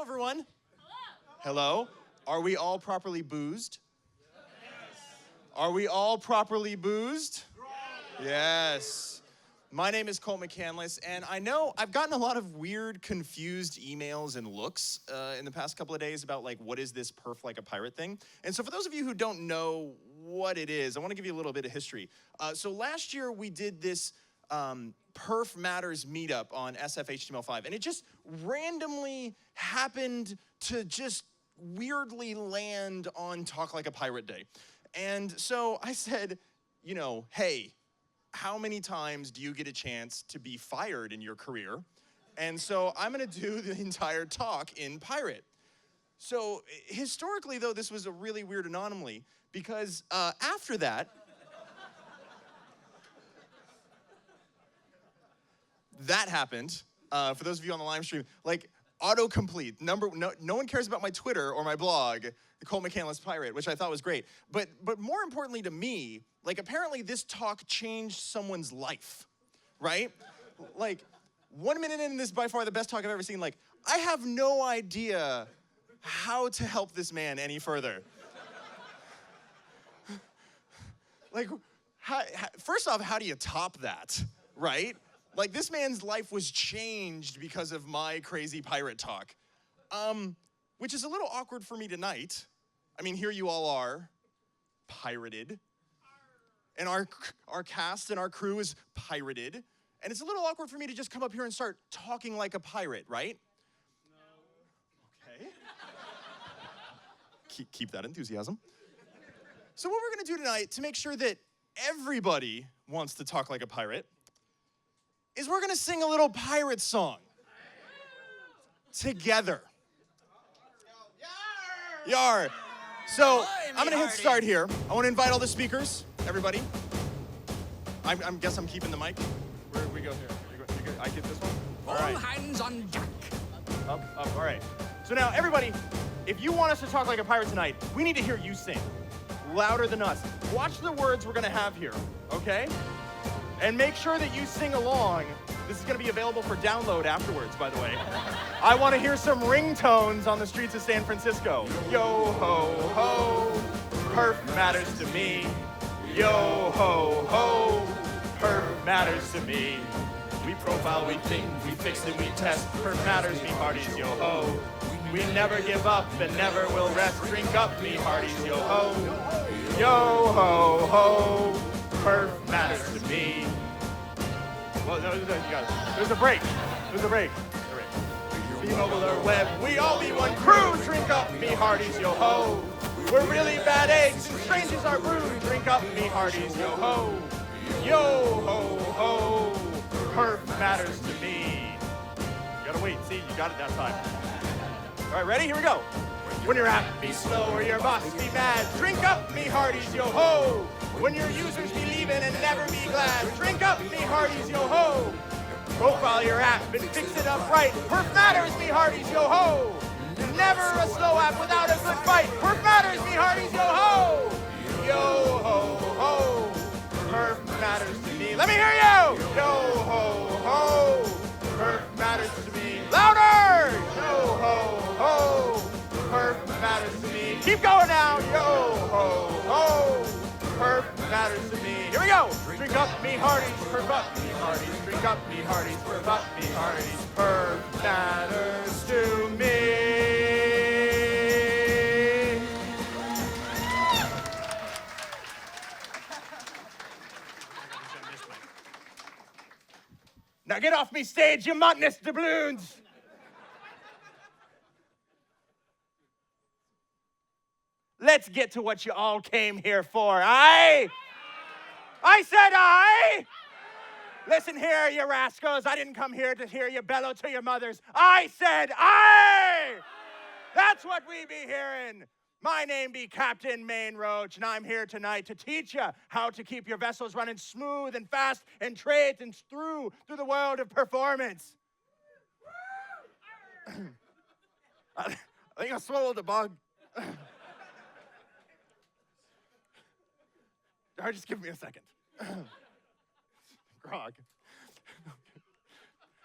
everyone. Hello. Are we all properly boozed? Yes. Are we all properly boozed? Yes. My name is Colt McAnlis, and I know I've gotten a lot of weird, confused emails and looks in the past couple of days about, like, what is this perf like a pirate thing? And so for those of you who don't know what it is, I want to give you a little bit of history. So last year we did this Perf Matters meetup on SFHTML5, and it just randomly happened to just weirdly land on Talk Like a Pirate Day. And so I said, you know, hey, how many times do you get a chance to be fired in your career? And so I'm gonna do the entire talk in pirate. So historically, though, this was a really weird anomaly because after that, that happened. For those of you on the live stream, like autocomplete. No one cares about my Twitter or my blog, the Colt McAnlis Pirate, which I thought was great. But more importantly to me, like apparently this talk changed someone's life, right? Like 1 minute in, this is by far the best talk I've ever seen. Like I have no idea how to help this man any further. Like, first off, how do you top that, right? Like, this man's life was changed because of my crazy pirate talk, which is a little awkward for me tonight. I mean, here you all are, pirated, and our cast and our crew is pirated, and it's a little awkward for me to just come up here and start talking like a pirate, right? No. Okay. Keep that enthusiasm. So what we're gonna do tonight to make sure that everybody wants to talk like a pirate is we're gonna sing a little pirate song together. Yar. So I'm gonna hit start here. I wanna invite all the speakers, everybody. I guess I'm keeping the mic. Where we go here? You go, I get this one? All right. Hands on deck. Up, all right. So now everybody, if you want us to talk like a pirate tonight, we need to hear you sing. Louder than us. Watch the words we're gonna have here, okay? And make sure that you sing along. This is gonna be available for download afterwards, by the way. I wanna hear some ringtones on the streets of San Francisco. Yo ho ho, perf matters to me. Yo ho ho, perf matters to me. We profile, we think, we fix and we test. Perf matters, me hearties, yo ho. We never give up and never will rest. Drink up, me hearties, yo ho. Yo ho ho, perf matters to me. Well, no, you got it. There's a break. There's a break. Be mobile or web, we all be one crew. Drink up, me hearties, yo ho. We're really bad eggs and strange as our brew. Drink up, me hearties, yo ho. Yo ho ho, perf matters to me. You gotta wait, see, you got it that time. All right, ready? Here we go. When you're apt, be slow, or your boss be mad. Drink up, me hearties, yo ho. When your users be leaving and never be glad. Drink up, me hearties, yo ho. Profile your app and fix it up right. Perf matters, me hearties, yo ho. Never a slow app without a good fight. Perf matters, me hearties, yo ho. Yo ho ho. Perf matters to me. Let me hear you. Yo ho ho. Perf matters to me. Louder. Yo ho ho. Perf matters to me. Keep going now. Yo ho ho. Perf matters to me. Here we go. Drink up, me hearties. Perf up, me hearties. Drink up, me hearties. Perf up, me hearties. Perf matters to me. Now get off me stage, you mountainous doubloons. Let's get to what you all came here for, aye? I said aye. Listen here, you rascals. I didn't come here to hear you bellow to your mothers. I said aye. That's what we be hearing. My name be Captain Main Roach, and I'm here tonight to teach you how to keep your vessels running smooth and fast and trade and through the world of performance. I think I swallowed a bug. All right, just give me a second. Grog.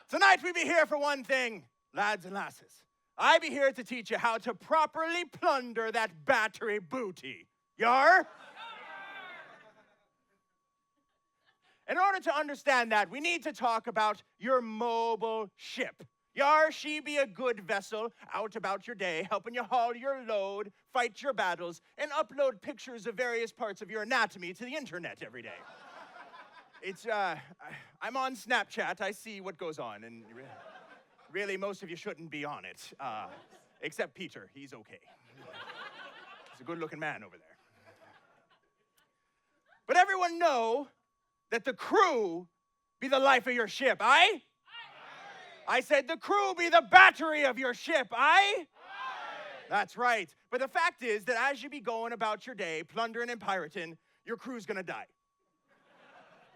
Tonight we be here for one thing, lads and lasses. I be here to teach you how to properly plunder that battery booty. Yar? In order to understand that, we need to talk about your mobile ship. Yar, she be a good vessel out about your day, helping you haul your load, fight your battles, and upload pictures of various parts of your anatomy to the internet every day. It's, I'm on Snapchat, I see what goes on, and really most of you shouldn't be on it, except Peter, he's okay. He's a good-looking man over there. But everyone know that the crew be the life of your ship, aye? I said the crew be the battery of your ship, aye? That's right. But the fact is that as you be going about your day, plundering and pirating, your crew's gonna die.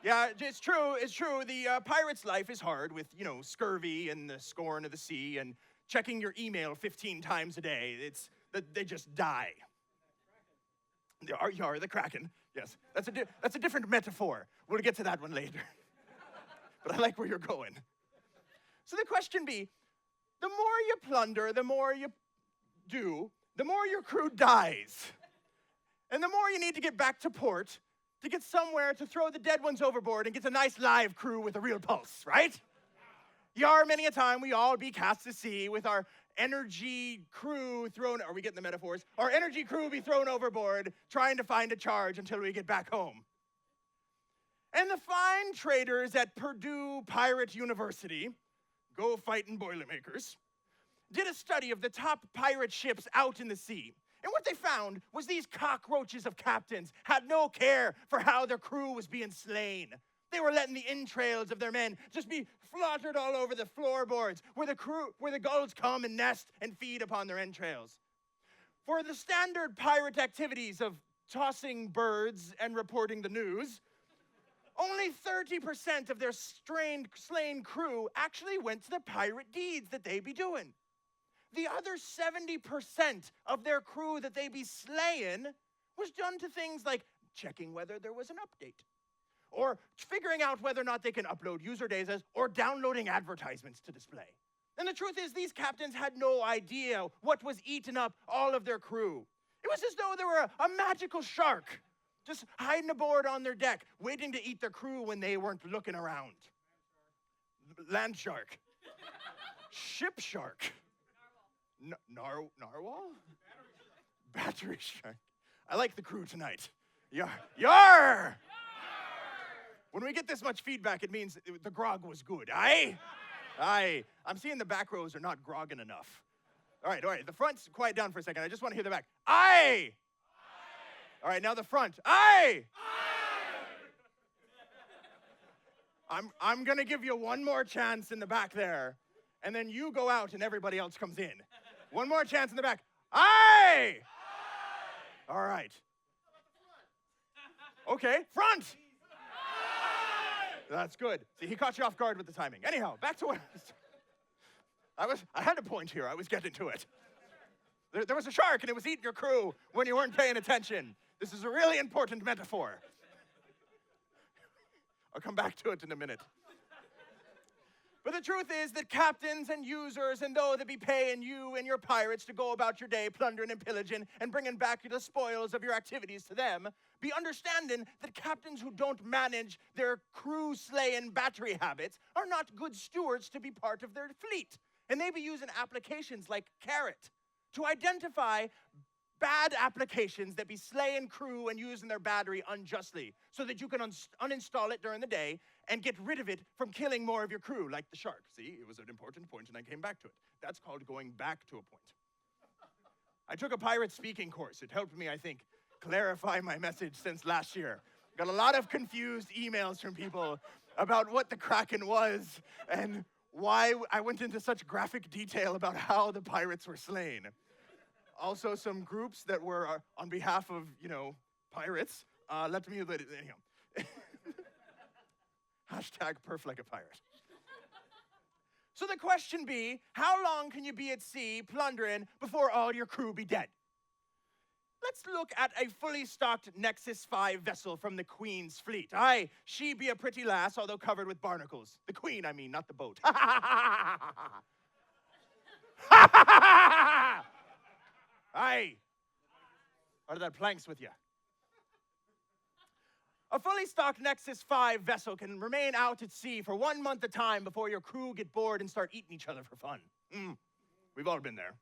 Yeah, it's true, The pirate's life is hard with, scurvy and the scorn of the sea and checking your email 15 times a day. They just die. Yar, the Kraken. Yes, that's a different metaphor. We'll get to that one later. But I like where you're going. So the question be, the more you plunder, the more you do, the more your crew dies. And the more you need to get back to port to get somewhere to throw the dead ones overboard and get a nice live crew with a real pulse, right? Yar, many a time we all be cast to sea with our energy crew thrown, are we getting the metaphors? Our energy crew be thrown overboard trying to find a charge until we get back home. And the fine traders at Purdue Pirate University, go fighting Boilermakers, did a study of the top pirate ships out in the sea. And what they found was these cockroaches of captains had no care for how their crew was being slain. They were letting the entrails of their men just be fluttered all over the floorboards where the gulls come and nest and feed upon their entrails. For the standard pirate activities of tossing birds and reporting the news, only 30% of their slain crew actually went to the pirate deeds that they be doing. The other 70% of their crew that they be slaying was done to things like checking whether there was an update, or figuring out whether or not they can upload user data, or downloading advertisements to display. And the truth is, these captains had no idea what was eating up all of their crew. It was as though they were a magical shark, just hiding aboard on their deck, waiting to eat their crew when they weren't looking around. Land shark. Ship shark. Narwhal? Battery shark. I like the crew tonight. Yar! Yar! When we get this much feedback, it means the grog was good, aye? Aye. I'm seeing the back rows are not grogging enough. All right. The front's quiet down for a second. I just want to hear the back. Aye! All right, now the front. Aye! I'm going to give you one more chance in the back there, and then you go out and everybody else comes in. One more chance in the back. Aye! All right. Okay, front! That's good. See, he caught you off guard with the timing. Anyhow, back to what I had a point here. I was getting to it. There was a shark, and it was eating your crew when you weren't paying attention. This is a really important metaphor. I'll come back to it in a minute. But the truth is that captains and users and those that be paying you and your pirates to go about your day plundering and pillaging and bringing back the spoils of your activities to them, be understanding that captains who don't manage their crew-slaying battery habits are not good stewards to be part of their fleet. And they be using applications like Carrot to identify bad applications that be slaying crew and using their battery unjustly so that you can uninstall it during the day and get rid of it from killing more of your crew, like the shark. See, it was an important point and I came back to it. That's called going back to a point. I took a pirate speaking course. It helped me, I think, clarify my message since last year. Got a lot of confused emails from people about what the Kraken was and why I went into such graphic detail about how the pirates were slain. Also, some groups that were on behalf of, pirates, let me, anyhow. Hashtag perf like a pirate. So the question be, how long can you be at sea plundering before all your crew be dead? Let's look at a fully stocked Nexus 5 vessel from the Queen's fleet. Aye, she be a pretty lass, although covered with barnacles. The Queen, I mean, not the boat. Ha ha ha ha! Aye. Are that planks with you? A fully stocked Nexus 5 vessel can remain out at sea for 1 month at a time before your crew get bored and start eating each other for fun. We've all been there.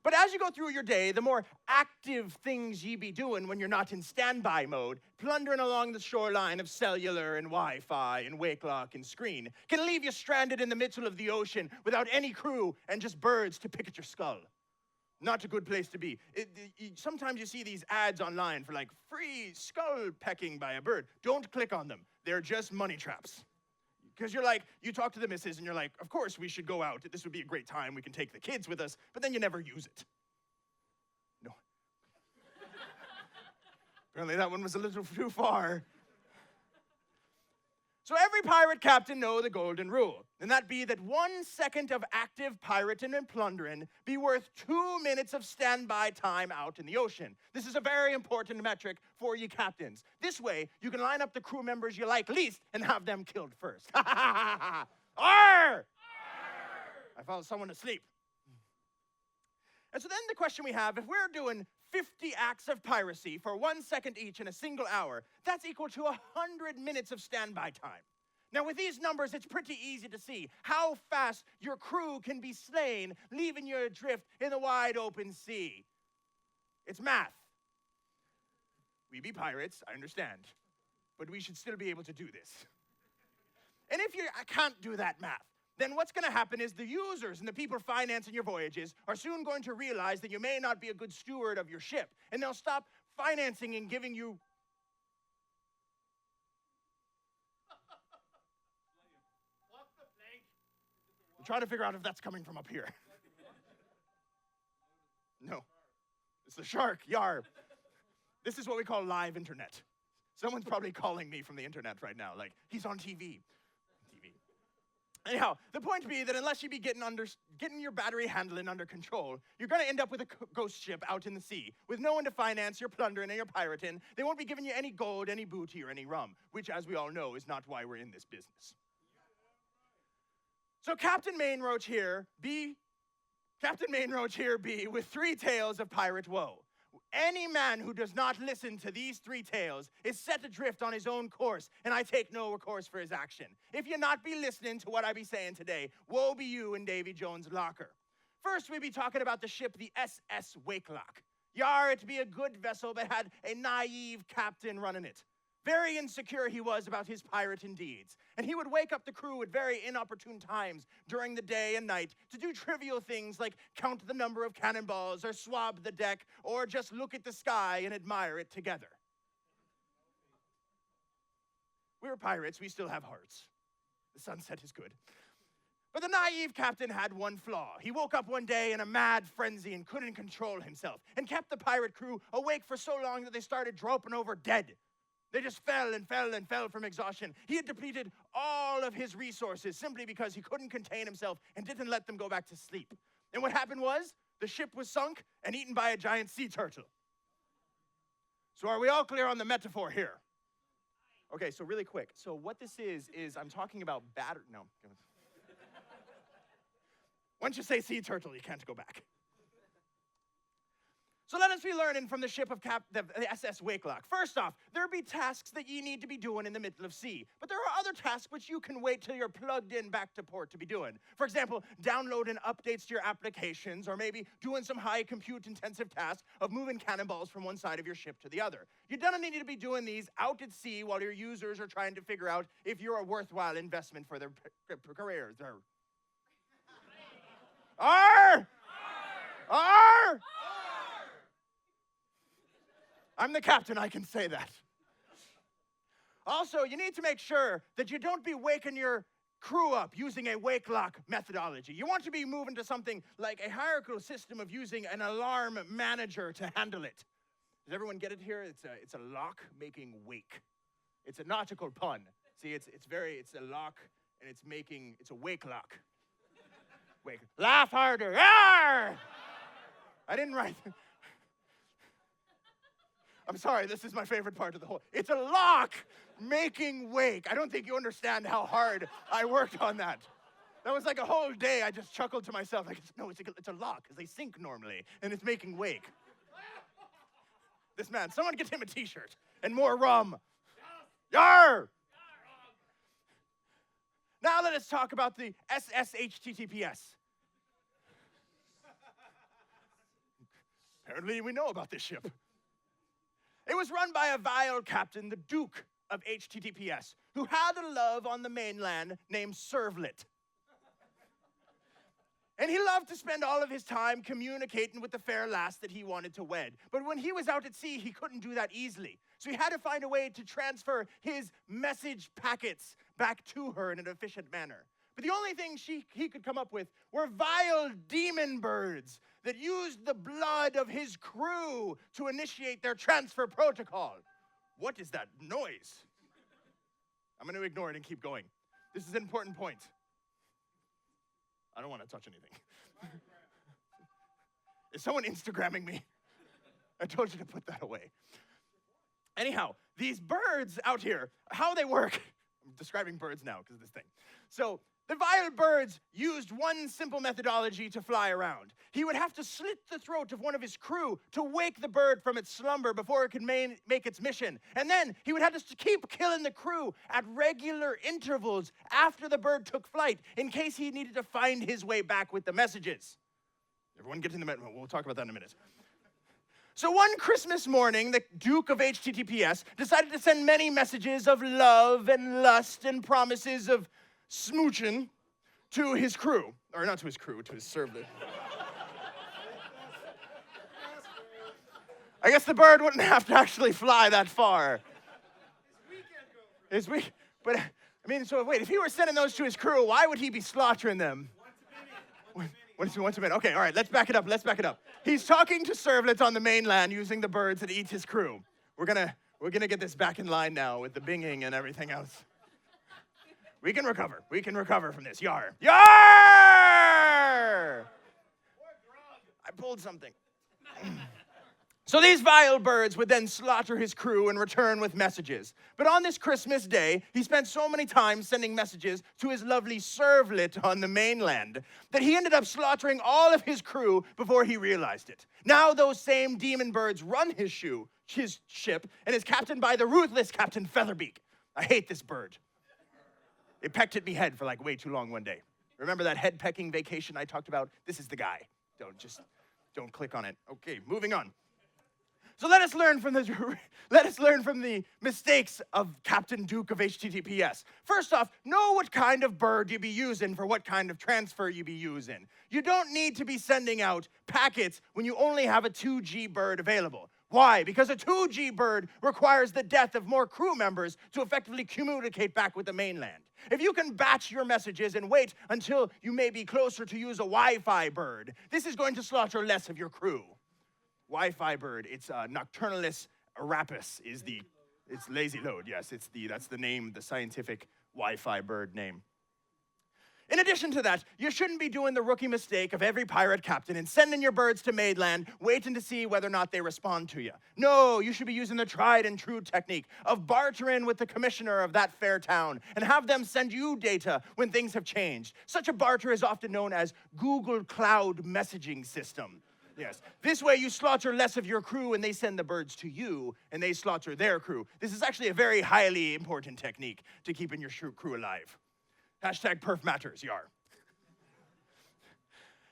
But as you go through your day, the more active things ye be doing when you're not in standby mode, plundering along the shoreline of cellular and Wi-Fi and wakelock and screen, can leave you stranded in the middle of the ocean without any crew and just birds to pick at your skull. Not a good place to be. Sometimes you see these ads online for like free skull pecking by a bird. Don't click on them. They're just money traps. Because you're like, you talk to the missus and you're like, of course we should go out. This would be a great time. We can take the kids with us. But then you never use it. No. Apparently that one was a little too far. So every pirate captain know the golden rule, and that be that 1 second of active pirating and plundering be worth 2 minutes of standby time out in the ocean. This is a very important metric for you captains. This way, you can line up the crew members you like least and have them killed first. Arr! Arr! I found someone asleep. And so then the question we have, if we're doing 50 acts of piracy for 1 second each in a single hour, that's equal to 100 minutes of standby time. Now with these numbers, it's pretty easy to see how fast your crew can be slain, leaving you adrift in the wide open sea. It's math. We be pirates, I understand, but we should still be able to do this. And if you can't do that math, then what's going to happen is the users and the people financing your voyages are soon going to realize that you may not be a good steward of your ship, and they'll stop financing and giving you... I'm trying to figure out if that's coming from up here. No. It's the shark, yar. This is what we call live internet. Someone's probably calling me from the internet right now, like, he's on TV. Anyhow, the point be that unless you be getting your battery handling under control, you're going to end up with a ghost ship out in the sea, with no one to finance your plundering and your pirating. They won't be giving you any gold, any booty, or any rum, which, as we all know, is not why we're in this business. So Captain Mainroach here be with 3 tales of pirate woe. Any man who does not listen to these 3 tales is set adrift on his own course, and I take no recourse for his action. If you not be listening to what I be saying today, woe be you in Davy Jones' locker. First, we be talking about the ship, the SS Wakelock. Yar, it be a good vessel, but had a naive captain running it. Very insecure he was about his pirating deeds, and he would wake up the crew at very inopportune times during the day and night to do trivial things like count the number of cannonballs or swab the deck or just look at the sky and admire it together. We're pirates, we still have hearts. The sunset is good. But the naive captain had one flaw. He woke up one day in a mad frenzy and couldn't control himself, and kept the pirate crew awake for so long that they started dropping over dead. They just fell and fell and fell from exhaustion. He had depleted all of his resources simply because he couldn't contain himself and didn't let them go back to sleep. And what happened was, the ship was sunk and eaten by a giant sea turtle. So are we all clear on the metaphor here? Okay, so really quick. So what this is I'm talking about no. Once you say sea turtle, you can't go back. So let us be learning from the ship of the SS Wakelock. First off, there be tasks that ye need to be doing in the middle of sea. But there are other tasks which you can wait till you're plugged in back to port to be doing. For example, downloading updates to your applications, or maybe doing some high compute-intensive task of moving cannonballs from one side of your ship to the other. You don't need to be doing these out at sea while your users are trying to figure out if you're a worthwhile investment for their careers. Arr! Arr! I'm the captain, I can say that. Also, you need to make sure that you don't be waking your crew up using a wakelock methodology. You want to be moving to something like a hierarchical system of using an alarm manager to handle it. Does everyone get it here? It's a lock making wake. It's a nautical pun. See, it's a lock, and it's a wakelock. Wake. Laugh harder. Arr! I didn't write. I'm sorry, this is my favorite part of the whole. It's a lock making wake. I don't think you understand how hard I worked on that. That was like a whole day. I just chuckled to myself. Like, no, it's a lock, because they sink normally, and it's making wake. This man, someone get him a t-shirt and more rum. Yar! Now let us talk about the SSHTTPS. Apparently we know about this ship. It was run by a vile captain, the Duke of HTTPS, who had a love on the mainland named Servlet. And he loved to spend all of his time communicating with the fair lass that he wanted to wed. But when he was out at sea, he couldn't do that easily. So he had to find a way to transfer his message packets back to her in an efficient manner. But the only thing he could come up with were vile demon birds that used the blood of his crew to initiate their transfer protocol. What is that noise? I'm going to ignore it and keep going. This is an important point. I don't want to touch anything. Is someone Instagramming me? I told you to put that away. Anyhow, these birds out here, how they work, I'm describing birds now because of this thing. So the vile birds used one simple methodology to fly around. He would have to slit the throat of one of his crew to wake the bird from its slumber before it could make its mission. And then he would have to keep killing the crew at regular intervals after the bird took flight in case he needed to find his way back with the messages. Everyone get in the minute. We'll talk about that in a minute. So one Christmas morning, the Duke of HTTPS decided to send many messages of love and lust and promises of smooching to his crew. Or not to his crew, to his servant. I guess the bird wouldn't have to actually fly that far. His week, but I mean, so wait, if he were sending those to his crew, why would he be slaughtering them? Once a minute. Okay, all right, let's back it up. He's talking to servlets on the mainland using the birds that eat his crew. We're gonna get this back in line now with the binging and everything else. We can recover from this. Yar! Yar! I pulled something. So these vile birds would then slaughter his crew and return with messages. But on this Christmas day, he spent so many times sending messages to his lovely servlet on the mainland that he ended up slaughtering all of his crew before he realized it. Now those same demon birds run his ship and is captained by the ruthless Captain Featherbeak. I hate this bird. It pecked at me head for like way too long one day. Remember that head pecking vacation I talked about? This is the guy. Don't click on it. Okay, moving on. So let us learn from the mistakes of Captain Duke of HTTPS. First off, know what kind of bird you be using for what kind of transfer you be using. You don't need to be sending out packets when you only have a 2G bird available. Why? Because a 2G bird requires the death of more crew members to effectively communicate back with the mainland. If you can batch your messages and wait until you may be closer to use a Wi-Fi bird, this is going to slaughter less of your crew. Wi-Fi bird, it's Nocturnalis arapus it's lazy load, yes, that's the name, the scientific Wi-Fi bird name. In addition to that, you shouldn't be doing the rookie mistake of every pirate captain and sending your birds to mainland, waiting to see whether or not they respond to you. No, you should be using the tried and true technique of bartering with the commissioner of that fair town and have them send you data when things have changed. Such a barter is often known as Google Cloud Messaging System. Yes. This way you slaughter less of your crew and they send the birds to you and they slaughter their crew. This is actually a very highly important technique to keeping your crew alive. Hashtag perf matters, yar.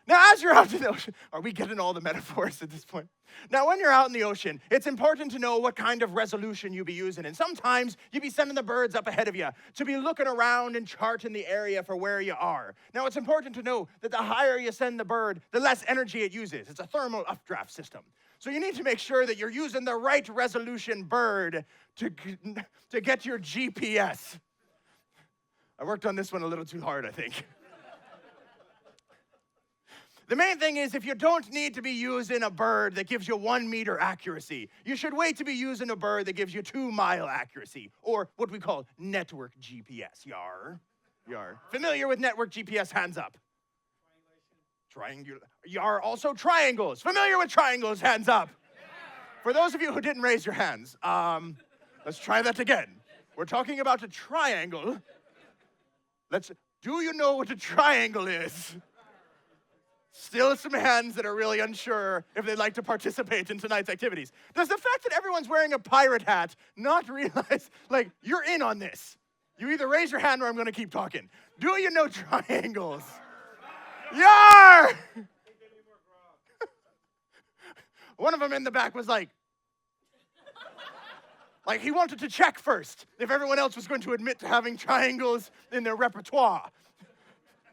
Now, as you're out in the ocean, are we getting all the metaphors at this point? Now, when you're out in the ocean, it's important to know what kind of resolution you be using. And sometimes you be sending the birds up ahead of you to be looking around and charting the area for where you are. Now, it's important to know that the higher you send the bird, the less energy it uses. It's a thermal updraft system. So you need to make sure that you're using the right resolution bird to get your GPS. I worked on this one a little too hard, I think. The main thing is if you don't need to be using a bird that gives you 1 meter accuracy, you should wait to be using a bird that gives you 2 mile accuracy, or what we call network GPS, yar. Yar. Familiar with network GPS, hands up. Yar, also triangles. Familiar with triangles, hands up. For those of you who didn't raise your hands, let's try that again. We're talking about a triangle. Do you know what a triangle is? Still some hands that are really unsure if they'd like to participate in tonight's activities. Does the fact that everyone's wearing a pirate hat not realize, like, you're in on this? You either raise your hand or I'm going to keep talking. Do you know triangles? Yar! One of them in the back was like he wanted to check first if everyone else was going to admit to having triangles in their repertoire.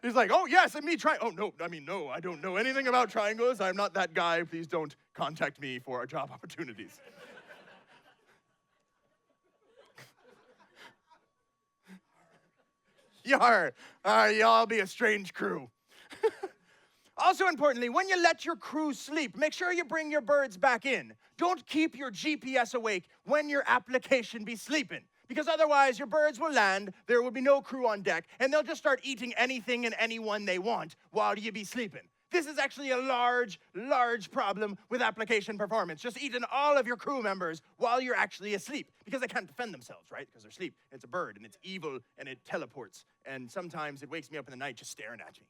He's like, oh, yes, and me try. Oh, no, no, I don't know anything about triangles. I'm not that guy. Please don't contact me for job opportunities. Yar, y'all be a strange crew. Also importantly, when you let your crew sleep, make sure you bring your birds back in. Don't keep your GPS awake when your application be sleeping, because otherwise your birds will land, there will be no crew on deck, and they'll just start eating anything and anyone they want while you be sleeping. This is actually a large, large problem with application performance, just eating all of your crew members while you're actually asleep, because they can't defend themselves, right? Because they're asleep. It's a bird, and it's evil, and it teleports, and sometimes it wakes me up in the night just staring at me.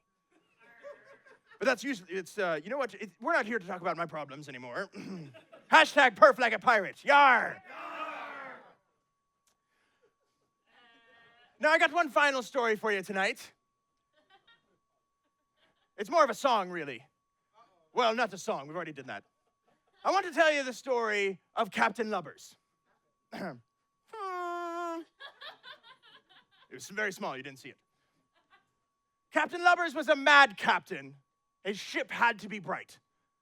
But that's usually, you know what, we're not here to talk about my problems anymore. Hashtag perf like a pirate, yar! Now, I got one final story for you tonight. It's more of a song, really. Well, not the song, we've already done that. I want to tell you the story of Captain Lubbers. It was very small, you didn't see it. Captain Lubbers was a mad captain. His ship had to be bright.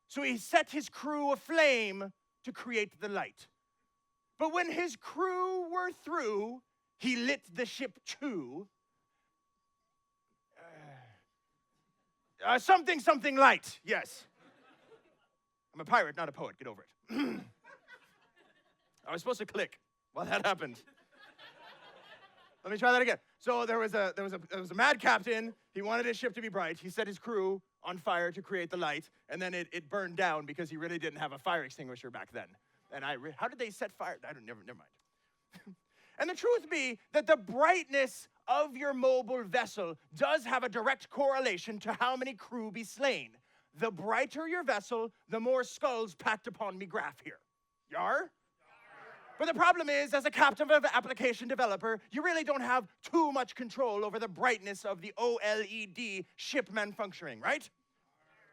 So he set his crew aflame to create the light. But when his crew were through, he lit the ship too. Something light, yes. I'm a pirate, not a poet, get over it. I was supposed to click while that happened. Let me try that again. So there was a mad captain. He wanted his ship to be bright. He set his crew on fire to create the light, and then it burned down because he really didn't have a fire extinguisher back then. And how did they set fire? Never mind. And the truth be that the brightness of your mobile vessel does have a direct correlation to how many crew be slain. The brighter your vessel, the more skulls packed upon me graph here. Yar? But the problem is, as a captive application developer, you really don't have too much control over the brightness of the OLED ship malfunctioning, right?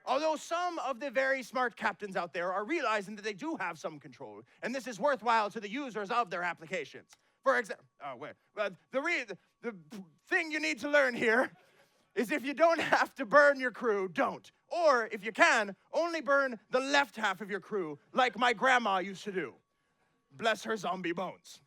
Although some of the very smart captains out there are realizing that they do have some control, and this is worthwhile to the users of their applications. For example, the thing you need to learn here is if you don't have to burn your crew, don't. Or if you can, only burn the left half of your crew, like my grandma used to do. Bless her zombie bones.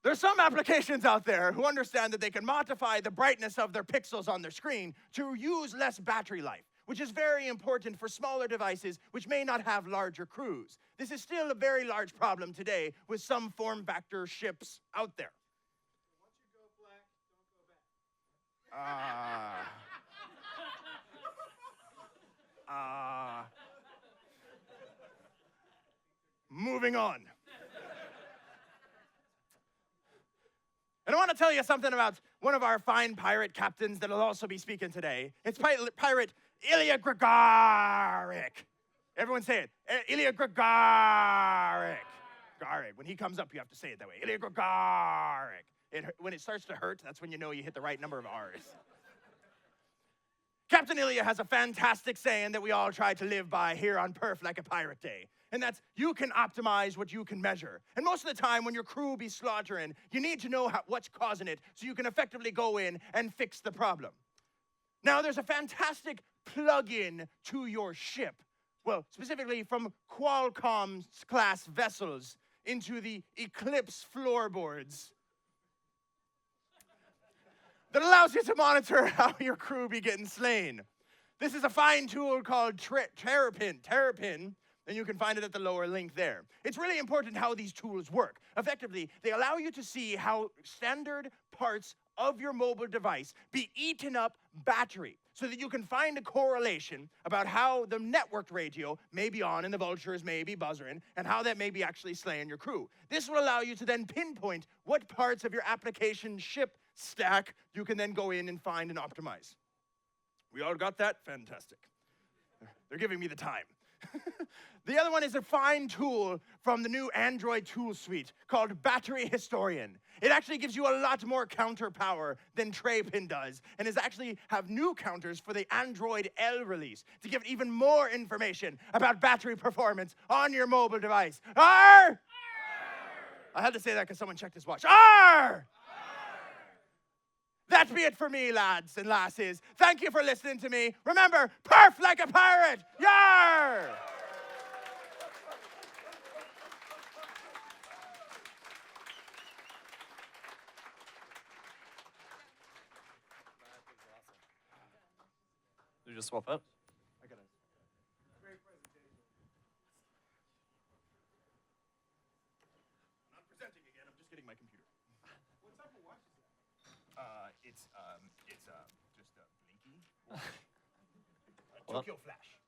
There's some applications out there who understand that they can modify the brightness of their pixels on their screen to use less battery life, which is very important for smaller devices which may not have larger crews. This is still a very large problem today with some form factor ships out there. Once you go black, don't go back. Moving on. And I want to tell you something about one of our fine pirate captains that'll also be speaking today. It's pirate Ilya Gregoric. Everyone say it. Ilya Gregoric. When he comes up, you have to say it that way. Ilya Gregoric. When it starts to hurt, that's when you know you hit the right number of R's. Captain Ilya has a fantastic saying that we all try to live by here on Perf Like a Pirate Day. And that's, you can optimize what you can measure. And most of the time when your crew be slaughtering, you need to know what's causing it so you can effectively go in and fix the problem. Now, there's a fantastic plug-in to your ship. Well, specifically from Qualcomm's class vessels into the Eclipse floorboards that allows you to monitor how your crew be getting slain. This is a fine tool called Terrapin, and you can find it at the lower link there. It's really important how these tools work. Effectively, they allow you to see how standard parts of your mobile device be eaten up battery so that you can find a correlation about how the networked radio may be on and the vultures may be buzzing and how that may be actually slaying your crew. This will allow you to then pinpoint what parts of your application ship stack you can then go in and find and optimize. We all got that? Fantastic. They're giving me the time. The other one is a fine tool from the new Android tool suite called Battery Historian. It actually gives you a lot more counter power than TrayPin does, and is actually have new counters for the Android L release to give even more information about battery performance on your mobile device. Arr! I had to say that because someone checked his watch. Arr! That be it for me, lads and lasses. Thank you for listening to me. Remember, perf like a pirate. Yar! Did you just swap up? I got it. Great presentation. I'm not presenting again. I'm just getting my computer. What type of watch is that? It's just a Blinky. What? Tokyo Flash.